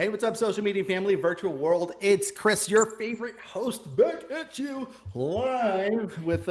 Hey, what's up, social media family, virtual world? It's Chris, your favorite host, back at you live with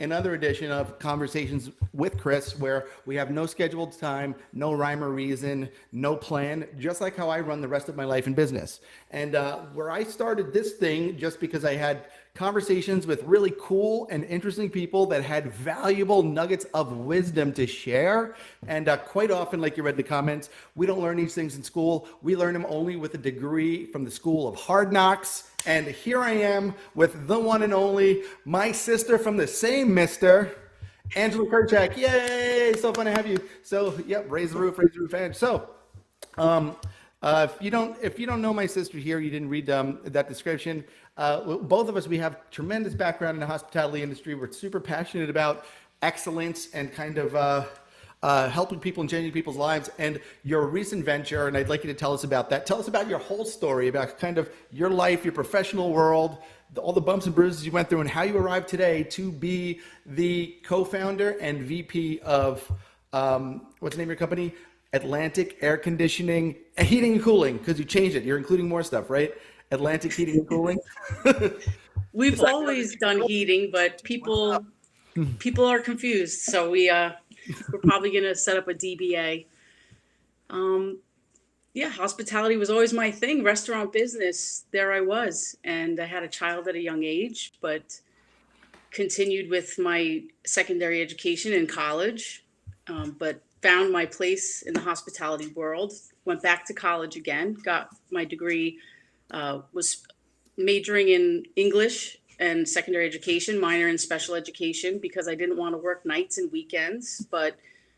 another edition of Conversations with Chris, where we have no scheduled time, no rhyme or reason, no plan, just like how I run the rest of my life in business. And where I started this thing just because I had conversations with really cool and interesting people that had valuable nuggets of wisdom to share. And quite often, like you read in the comments, we don't learn these things in school. We learn them only with a degree from the School of Hard Knocks. And here I am with the one and only, my sister from the same mister, Angela Kirshak. Yay! So fun to have you. So, yep, raise the roof, and so. If you don't know my sister here, you didn't read that description. Both of us, we have tremendous background in the hospitality industry. We're super passionate about excellence and kind of helping people and changing people's lives. And your recent venture, and I'd like you to tell us about that. Tell us about your whole story, about kind of your life, your professional world, all the bumps and bruises you went through, and how you arrived today to be the co-founder and VP of what's the name of your company? Atlantic Air Conditioning, Heating and Cooling, because you changed it. You're including more stuff, right? Atlantic Heating and Cooling. We've always done heating, but people are confused. So we're probably going to set up a DBA. Yeah, hospitality was always my thing. Restaurant business, there I was. And I had a child at a young age, but continued with my secondary education in college. But found my place in the hospitality world, went back to college again, got my degree, was majoring in English and secondary education, minor in special education, because I didn't want to work nights and weekends, but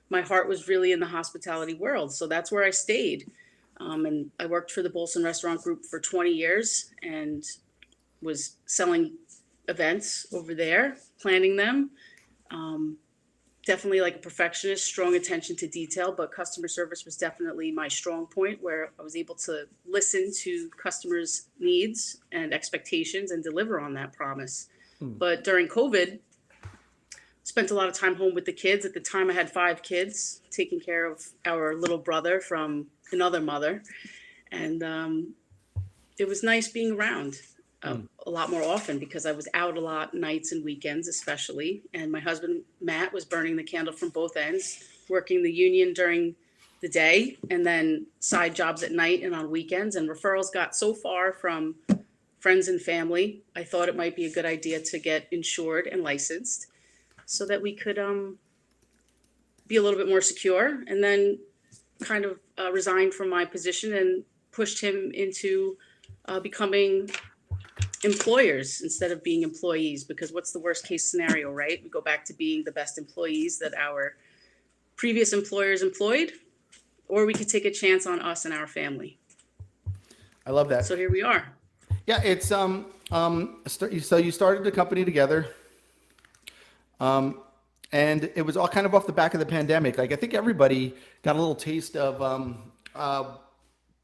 my heart was really in the hospitality world. So that's where I stayed. And I worked for the Bolson Restaurant Group for 20 years and was selling events over there, planning them. Definitely like a perfectionist, strong attention to detail, but customer service was definitely my strong point, where I was able to listen to customers' needs and expectations and deliver on that promise. But during COVID, spent a lot of time home with the kids. At the time I had 5 kids, taking care of our little brother from another mother. And it was nice being around. A lot more often because I was out a lot nights and weekends especially, and my husband Matt was burning the candle from both ends, working the union during the day and then side jobs at night and on weekends. And referrals got so far from friends and family, I thought it might be a good idea to get insured and licensed so that we could be a little bit more secure, and then kind of resigned from my position and pushed him into becoming employers instead of being employees, because what's the worst case scenario, right? We go back to being the best employees that our previous employers employed, or we could take a chance on us and our family. I love that. So here we are. Yeah, it's so you started the company together, and it was all kind of off the back of the pandemic. Like I think everybody got a little taste of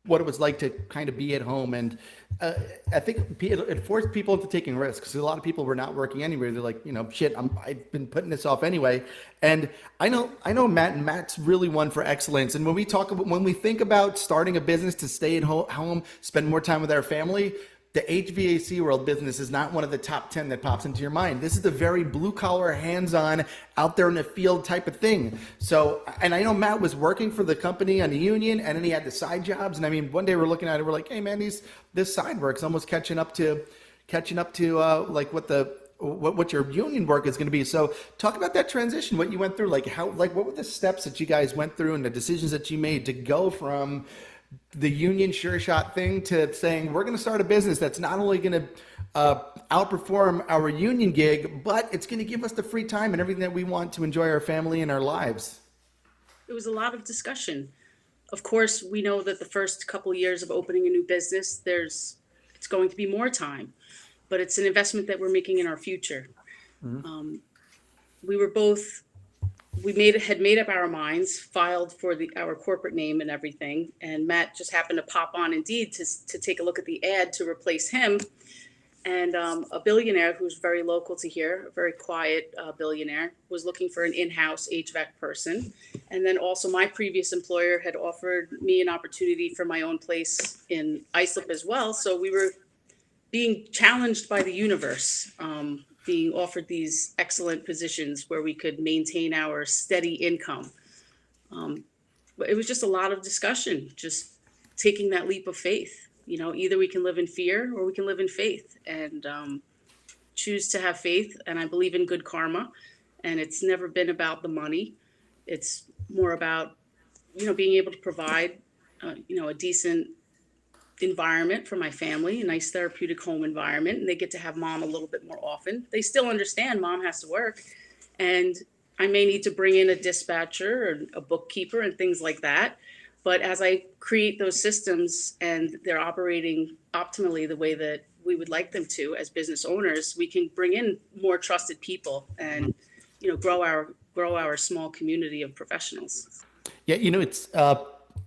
what it was like to kind of be at home. And I think it forced people into taking risks. A lot of people were not working anywhere. They're like, shit, I've been putting this off anyway. And I know Matt, and Matt's really one for excellence. And when we think about starting a business to stay at home, spend more time with our family, the HVAC world business is not one of the top 10 that pops into your mind. This is the very blue collar, hands-on, out there in the field type of thing. So, and I know Matt was working for the company on the union, and then he had the side jobs. And I mean, one day we're looking at it, we're like, hey man, this side work's almost catching up to like what your union work is going to be. So talk about that transition, what you went through, what were the steps that you guys went through and the decisions that you made to go from the union sure shot thing to saying we're going to start a business that's not only going to outperform our union gig, but it's going to give us the free time and everything that we want to enjoy our family and our lives? It was a lot of discussion. Of course, we know that the first couple of years of opening a new business, it's going to be more time, but it's an investment that we're making in our future. Mm-hmm. We had made up our minds, filed for our corporate name and everything. And Matt just happened to pop on Indeed to take a look at the ad to replace him. And a billionaire who's very local to here, a very quiet billionaire, was looking for an in-house HVAC person. And then also my previous employer had offered me an opportunity for my own place in Islip as well. So we were being challenged by the universe, being offered these excellent positions where we could maintain our steady income. But it was just a lot of discussion, just taking that leap of faith. You know, either we can live in fear or we can live in faith, and choose to have faith. And I believe in good karma, and it's never been about the money. It's more about, you know, being able to provide, you know, a decent environment for my family, a nice therapeutic home environment, and they get to have mom a little bit more often. They still understand mom has to work, and I may need to bring in a dispatcher or a bookkeeper and things like that. But as I create those systems and they're operating optimally the way that we would like them to as business owners, we can bring in more trusted people and, you know, grow our small community of professionals. Yeah, you know, it's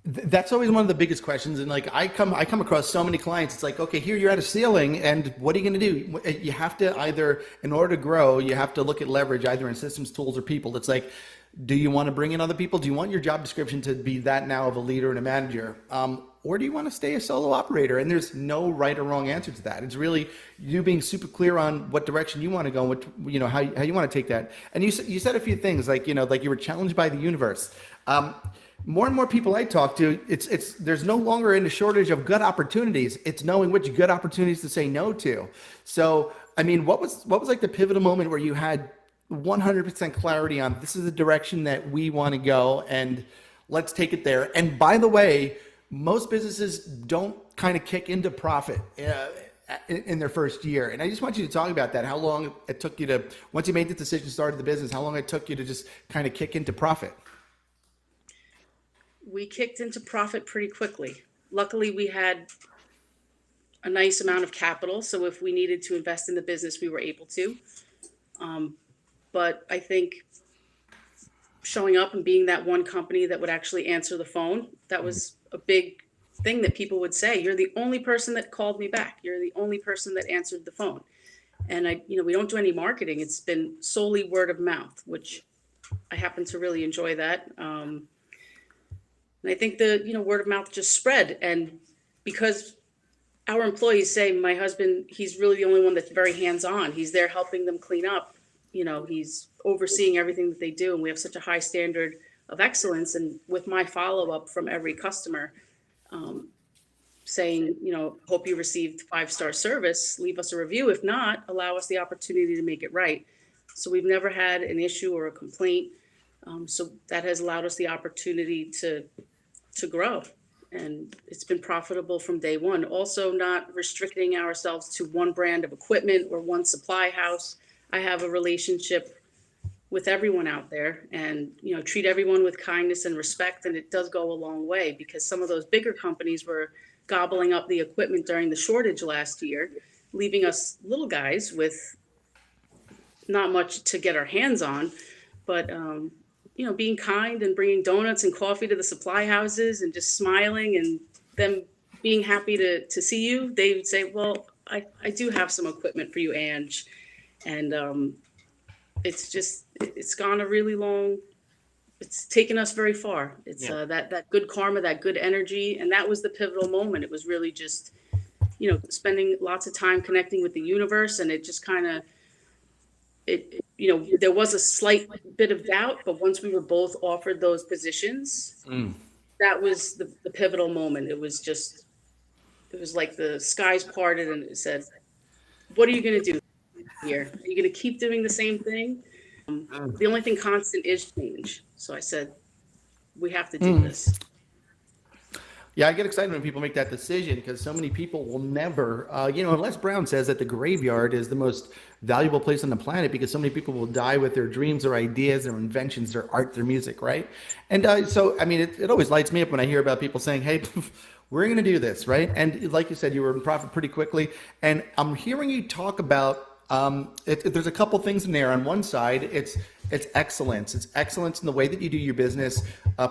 that's always one of the biggest questions. And like I come across so many clients. It's like, okay, here you're at a ceiling, and what are you going to do? You have to either, in order to grow, you have to look at leverage either in systems, tools, or people. It's like, do you want to bring in other people? Do you want your job description to be that now of a leader and a manager? Or do you want to stay a solo operator? And there's no right or wrong answer to that. It's really you being super clear on what direction you want to go, what, you know, how you want to take that. And you said a few things like, you know, like you were challenged by the universe. More and more people I talk to, there's no longer in a shortage of good opportunities. It's knowing which good opportunities to say no to. So, I mean, what was like the pivotal moment where you had 100% clarity on this is the direction that we want to go and let's take it there? And by the way, most businesses don't kind of kick into profit in their first year. And I just want you to talk about that, how long it took you to, once you made the decision, started the business, how long it took you to just kind of kick into profit. We kicked into profit pretty quickly. Luckily, we had a nice amount of capital. So if we needed to invest in the business, we were able to. But I think showing up and being that one company that would actually answer the phone, that was a big thing that people would say. You're the only person that called me back. You're the only person that answered the phone. And we don't do any marketing. It's been solely word of mouth, which I happen to really enjoy that. And I think the word of mouth just spread. And because our employees say, my husband, he's really the only one that's very hands-on. He's there helping them clean up. He's overseeing everything that they do. And we have such a high standard of excellence. And with my follow-up from every customer, saying, hope you received 5-star service, leave us a review. If not, allow us the opportunity to make it right. So we've never had an issue or a complaint. So that has allowed us the opportunity to grow. And it's been profitable from day one. Also not restricting ourselves to one brand of equipment or one supply house. I have a relationship with everyone out there and, treat everyone with kindness and respect. And it does go a long way because some of those bigger companies were gobbling up the equipment during the shortage last year, leaving us little guys with not much to get our hands on, but, being kind and bringing donuts and coffee to the supply houses and just smiling and them being happy to see you. They would say, well, I do have some equipment for you, Ange. And it's gone a really long, it's taken us very far. It's that good karma, that good energy. And that was the pivotal moment. It was really just, spending lots of time connecting with the universe. And it just kind of, there was a slight bit of doubt, but once we were both offered those positions, that was the pivotal moment. It was like the skies parted and it said, what are you going to do here? Are you going to keep doing the same thing? The only thing constant is change. So I said, we have to do this. Yeah, I get excited when people make that decision because so many people will never, Les Brown says that the graveyard is the most valuable place on the planet because so many people will die with their dreams, their ideas, their inventions, their art, their music, right? And it always lights me up when I hear about people saying, hey, we're going to do this, right? And like you said, you were in profit pretty quickly. And I'm hearing you talk about There's a couple things in there. On one side, it's excellence. It's excellence in the way that you do your business,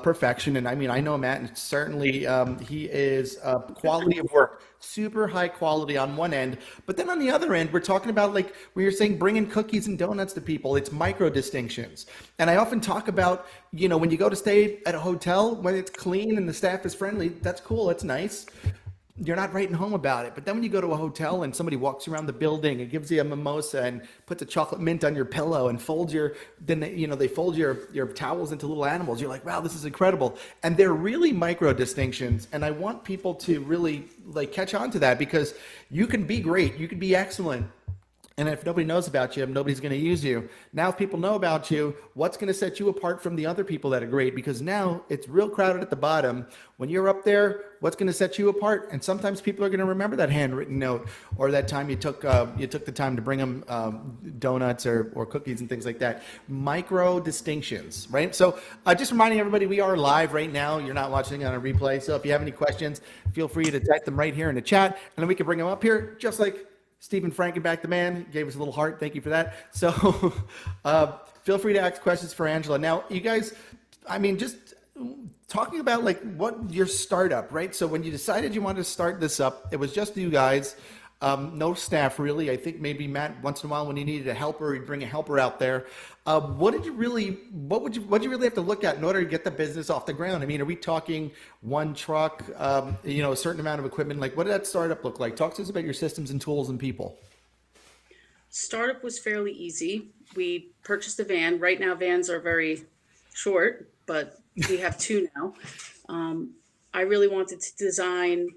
perfection. And I mean, I know Matt, and certainly he is quality of work, super high quality on one end. But then on the other end, we're talking about like where you're saying bringing cookies and donuts to people. It's micro distinctions. And I often talk about, when you go to stay at a hotel, when it's clean and the staff is friendly, that's cool. That's nice. You're not writing home about it. But then when you go to a hotel and somebody walks around the building and gives you a mimosa and puts a chocolate mint on your pillow and folds they fold your towels into little animals. You're like, wow, this is incredible. And they're really micro distinctions. And I want people to really like catch on to that, because you can be great. You can be excellent. And if nobody knows about you, nobody's going to use you. Now, if people know about you, what's going to set you apart from the other people that are great? Because now it's real crowded at the bottom. When you're up there, what's going to set you apart? And sometimes people are going to remember that handwritten note, or that time you took the time to bring them donuts or cookies and things like that. Micro distinctions, right? So just reminding everybody, we are live right now. You're not watching on a replay. So if you have any questions, feel free to type them right here in the chat, and then we can bring them up here, just like Stephen Frankenback, the man, gave us a little heart. Thank you for that. So feel free to ask questions for Angela. Now, you guys, I mean, just talking about like what your startup, right? So when you decided you wanted to start this up, it was just you guys, no staff really. I think maybe Matt, once in a while when you needed a helper, he'd bring a helper out there. What would you really have to look at in order to get the business off the ground? I mean, are we talking one truck, a certain amount of equipment? Like, what did that startup look like? Talk to us about your systems and tools and people. Startup was fairly easy. We purchased a van. Right now, vans are very short, but we have two now. I really wanted to design,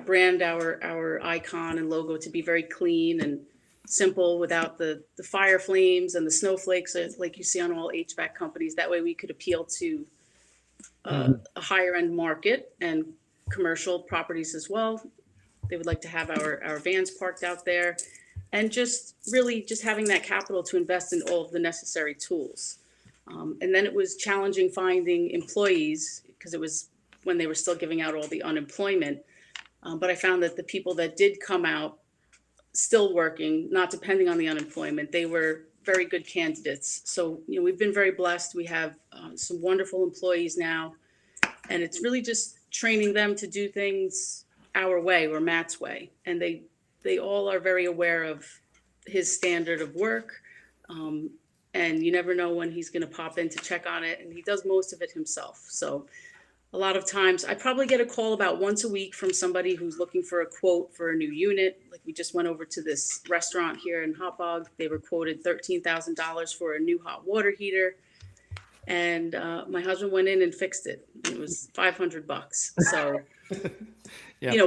brand our icon and logo to be very clean and simple, without the fire flames and the snowflakes like you see on all HVAC companies. That way we could appeal to a higher end market and commercial properties as well. They would like to have our vans parked out there, and just having that capital to invest in all of the necessary tools. And then it was challenging finding employees, because it was when they were still giving out all the unemployment. But I found that the people that did come out still working, not depending on the unemployment, they were very good candidates. So, we've been very blessed. We have some wonderful employees now, and it's really just training them to do things our way, or Matt's way. And they all are very aware of his standard of work. And you never know when he's going to pop in to check on it. And he does most of it himself. So a lot of times I probably get a call about once a week from somebody who's looking for a quote for a new unit. Like, we just went over to this restaurant here in Hotbog. They were quoted $13,000 for a new hot water heater. And my husband went in and fixed it. It was $500. So, Yeah.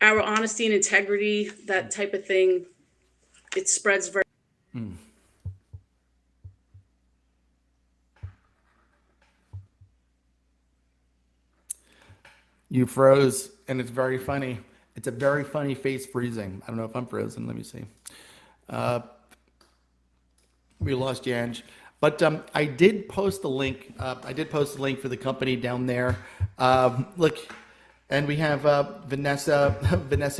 Our honesty and integrity, that type of thing, it spreads very. You froze, and it's very funny. It's a very funny face freezing. I don't know if I'm frozen. Let me see. We lost Janj. But I did post the link. I did post the link for the company down there. Look, and we have Vanessa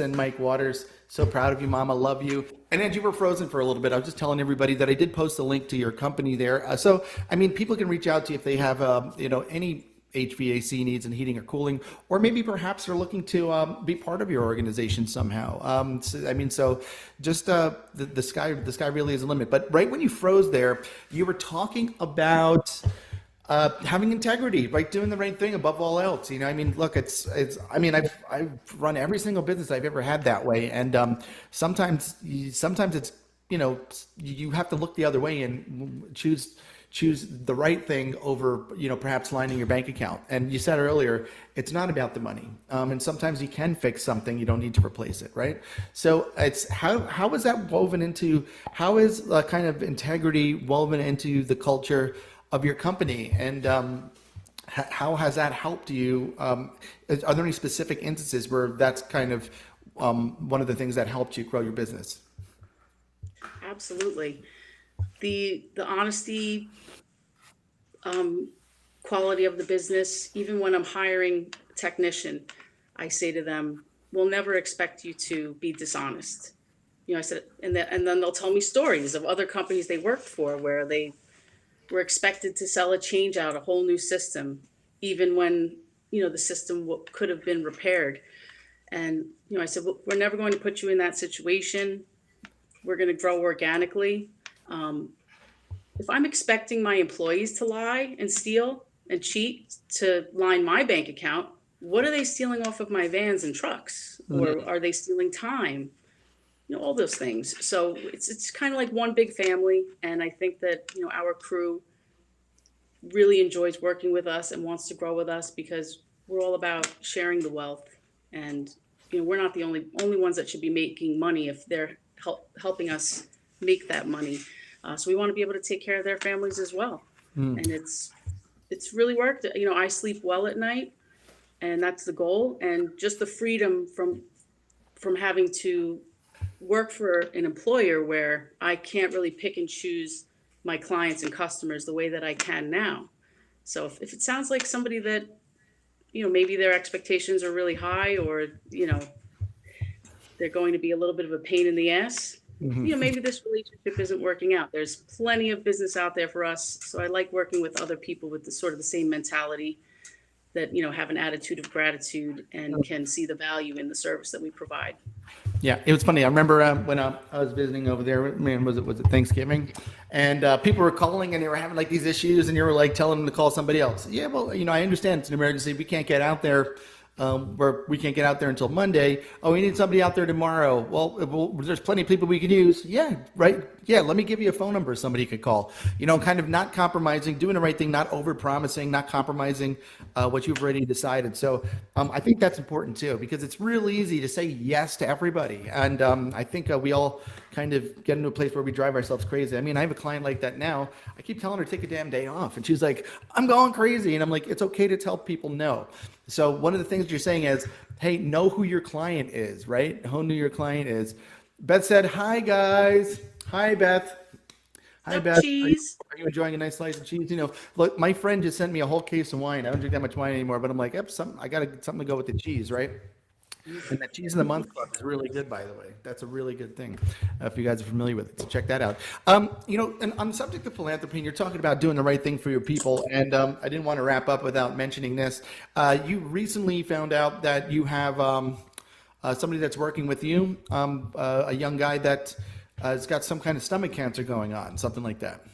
and Mike Waters. So proud of you, Mama. Love you. And Angie, we're frozen for a little bit. I was just telling everybody that I did post a link to your company there. So, I mean, people can reach out to you if they have, any HVAC needs and heating or cooling, or maybe perhaps they're looking to be part of your organization somehow. So just the sky really is the limit. But right when you froze there, you were talking about having integrity, right? Doing the right thing above all else. Look, I've run every single business I've ever had that way, and sometimes it's you have to look the other way and choose the right thing over, perhaps lining your bank account. And you said earlier, it's not about the money. And sometimes you can fix something, you don't need to replace it, right? So it's how is that woven into, how is kind of integrity woven into the culture of your company? And how has that helped you? Are there any specific instances where that's kind of one of the things that helped you grow your business? Absolutely. The honesty, quality of the business. Even when I'm hiring a technician, I say to them, we'll never expect you to be dishonest. I said, and then they'll tell me stories of other companies they worked for where they were expected to sell a change out, a whole new system, even when, the system could have been repaired. And, I said, well, we're never going to put you in that situation. We're going to grow organically. If I'm expecting my employees to lie and steal and cheat to line my bank account, what are they stealing off of my vans and trucks? Or are they stealing time? All those things. So it's kind of like one big family. And I think that, our crew really enjoys working with us and wants to grow with us because we're all about sharing the wealth. And, we're not the only ones that should be making money if they're helping us make that money. So we want to be able to take care of their families as well. And it's really worked. I sleep well at night, and that's the goal. And just the freedom from having to work for an employer where I can't really pick and choose my clients and customers the way that I can now. So if it sounds like somebody that, maybe their expectations are really high, or, they're going to be a little bit of a pain in the ass, maybe this relationship isn't working out. There's plenty of business out there for us. So I like working with other people with the sort of the same mentality that, have an attitude of gratitude and can see the value in the service that we provide. Yeah, it was funny. I remember when I was visiting over there, man, was it Thanksgiving? And people were calling and they were having like these issues and you were like telling them to call somebody else. Yeah, well, I understand it's an emergency. We can't get out there. We can't get out there until Monday. Oh, we need somebody out there tomorrow. Well, there's plenty of people we can use. Yeah, right. Yeah, let me give you a phone number somebody could call. Kind of not compromising, doing the right thing, not over promising, not compromising what you've already decided. So I think that's important too, because it's real easy to say yes to everybody. And I think we all kind of get into a place where we drive ourselves crazy. I mean, I have a client like that now. I keep telling her to take a damn day off. And she's like, I'm going crazy. And I'm like, it's okay to tell people no. So one of the things you're saying is, hey, know who your client is, right? Know who your client is. Beth said, hi, guys. Hi, Beth. Hi, Beth. Cheese. Are you enjoying a nice slice of cheese? Look, my friend just sent me a whole case of wine. I don't drink that much wine anymore, but I'm like, I got something to go with the cheese, right? And that cheese in the month club is really good, by the way. That's a really good thing if you guys are familiar with it. So check that out. And on the subject of philanthropy, and you're talking about doing the right thing for your people. And I didn't want to wrap up without mentioning this. You recently found out that you have somebody that's working with you, a young guy that has got some kind of stomach cancer going on, something like that.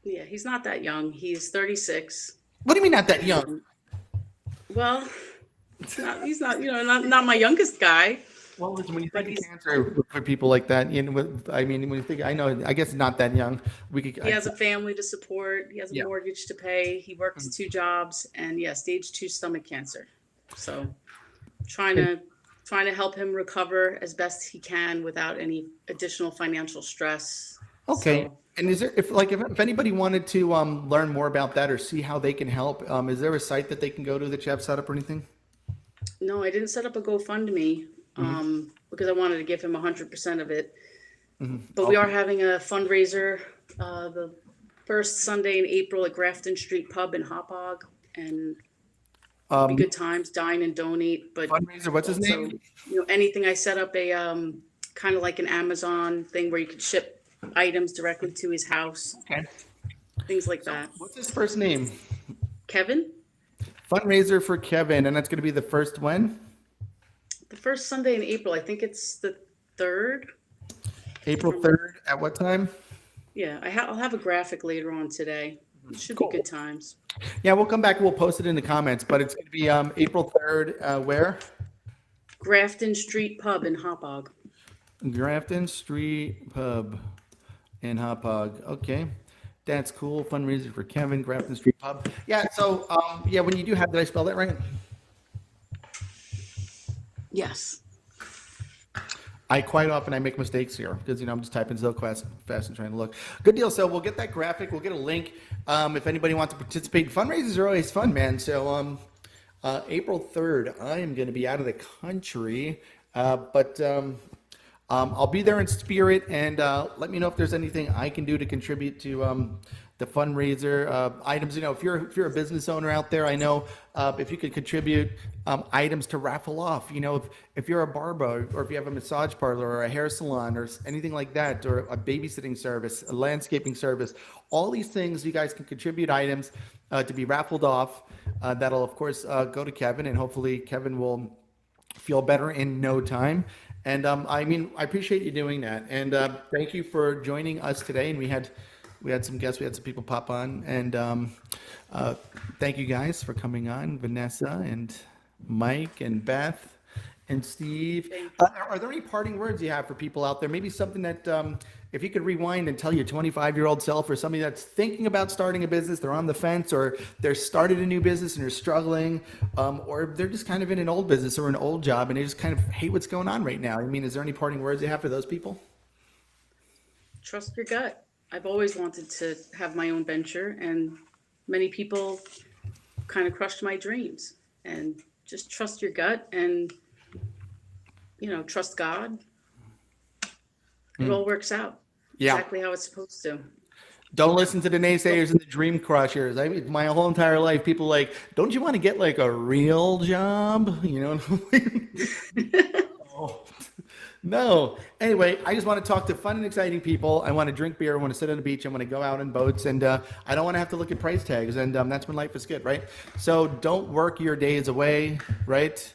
Yeah, he's not that young. He's 36. What do you mean not that young? Well, he's not, not my youngest guy. Well, listen, when you think of cancer for people like that, when you think, I guess not that young. He has a family to support. He has a mortgage to pay. He works 2 jobs, and stage 2 stomach cancer. So, trying to help him recover as best he can without any additional financial stress. Okay. So, and is there, if anybody wanted to learn more about that or see how they can help, is there a site that they can go to that you have set up or anything? No, I didn't set up a GoFundMe because I wanted to give him 100% of it. But we are having a fundraiser the first Sunday in April at Grafton Street Pub in Hauppauge, and it'll be good times, dine and donate. But fundraiser, what's his name? Anything. I set up a kind of like an Amazon thing where you could ship items directly to his house. Okay. Things like that. What's his first name? Kevin. Fundraiser for Kevin, and that's going to be the first when? The first Sunday in April. I think it's the 3rd. April 3rd. At what time? Yeah, I'll have a graphic later on today. It should be good times. Yeah, we'll come back and we'll post it in the comments, but it's going to be April 3rd. Where? Grafton Street Pub in Hauppauge. Grafton Street Pub in Hauppauge. Okay. That's cool. Fundraiser for Kevin, Grafton Street Pub. Yeah. So, when you do have, did I spell that right? Yes. I quite often make mistakes here because I'm just typing so fast and trying to look. Good deal. So we'll get that graphic. We'll get a link if anybody wants to participate. Fundraisers are always fun, man. So April 3rd, I am going to be out of the country, but I'll be there in spirit, and let me know if there's anything I can do to contribute to the fundraiser items. You know, if you're a business owner out there, I know if you could contribute items to raffle off. You know, if you're a barber, or if you have a massage parlor or a hair salon or anything like that, or a babysitting service, a landscaping service, all these things, you guys can contribute items to be raffled off. That'll of course go to Kevin, and hopefully Kevin will feel better in no time. And I mean, I appreciate you doing that. And thank you for joining us today. And we had some guests, we had some people pop on. And thank you guys for coming on, Vanessa and Mike and Beth and Steve. Are there any parting words you have for people out there? Maybe something that if you could rewind and tell your 25-year-old self, or somebody that's thinking about starting a business, they're on the fence, or they're started a new business and they're struggling, or they're just kind of in an old business or an old job and they just kind of hate what's going on right now. I mean, is there any parting words you have for those people? Trust your gut. I've always wanted to have my own venture, and many people kind of crushed my dreams. And just trust your gut, and trust God. It all works out. Yeah. Exactly how it's supposed to. Don't listen to the naysayers and the dream crushers. I mean, my whole entire life, people like, don't you want to get like a real job? You know? Oh, no. Anyway, I just want to talk to fun and exciting people. I want to drink beer. I want to sit on the beach. I want to go out on boats. And I don't want to have to look at price tags. And that's when life is good, right? So don't work your days away, right?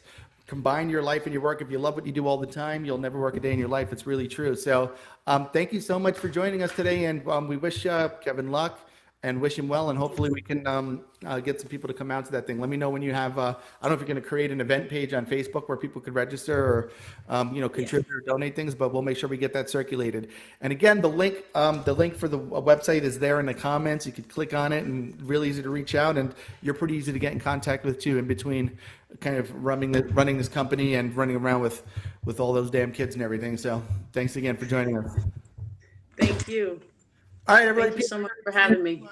Combine your life and your work. If you love what you do all the time, you'll never work a day in your life. It's really true. So thank you so much for joining us today. And we wish Kevin luck and wish him well. And hopefully we can get some people to come out to that thing. Let me know when you have, I don't know if you're going to create an event page on Facebook where people could register or, contribute or donate things, but we'll make sure we get that circulated. And again, the link for the website is there in the comments. You could click on it, and really easy to reach out. And you're pretty easy to get in contact with too, in between kind of running this company and running around with all those damn kids and everything. So thanks again for joining us. Thank you. All right, everybody. Thank you so much for having me.